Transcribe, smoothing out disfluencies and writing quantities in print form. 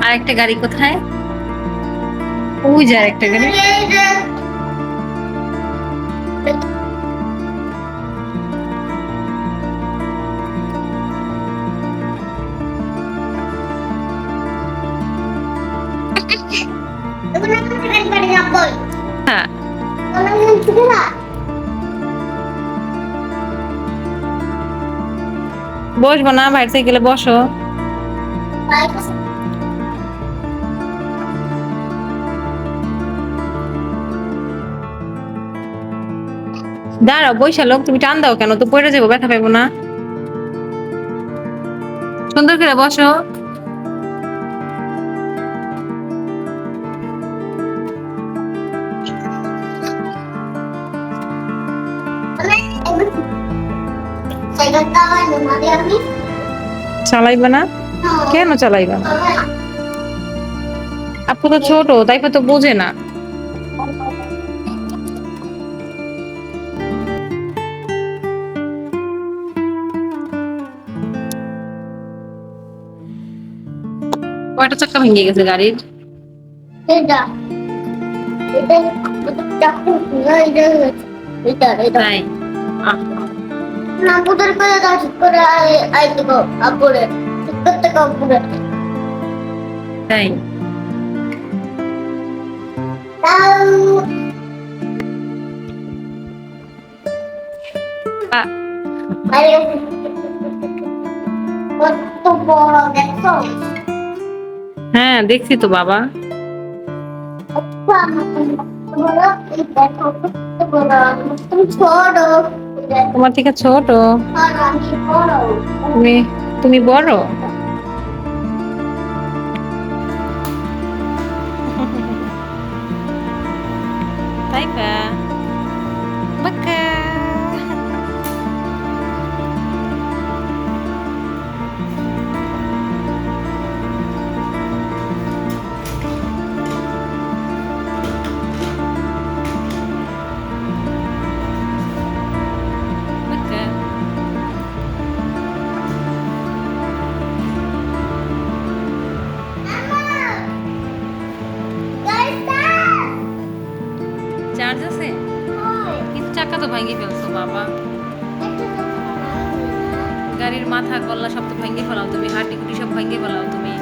আরেকটা গাড়ি কোথায়? ওই যে আরেকটা গাড়ি। হ্যাঁ, বসবো না, ভাইয়ের সাইকেলে বসো। দাঁড়াও, বৈশা লোক, তুমি টান দাও কেন? তো পড়ে যাবো, ব্যথা পাইবো না। সুন্দর করে বসো। চালাইবা না? কেন চালাইবা না? আপু তো ছোট, তাই তো বোঝে না। কয়টা চাক্কা ভেঙে গেছে গাড়ির? তাই? না পুদের করে দাও, ঠিক করে আইতে গো আপুরে, ঠিক করতে গো আপুরে। তাই? আরে কত বড় দেখছো? হ্যাঁ, দেখছি তো বাবা। তুমি ছোট, তোমার থেকে ছোট? আমি বড়। তুমি তুমি বড়? তাই বা বাক্কা। বাক্কা। চার্জ আছে? কিন্তু চাকা তো ভাঙিয়ে ফেলছো বাবা। গাড়ির মাথা কল্লা সব তো ভাঙিয়ে ফেলাও তুমি, হাড্ডি গুটি সব ভাঙিয়ে ফেলাও তুমি।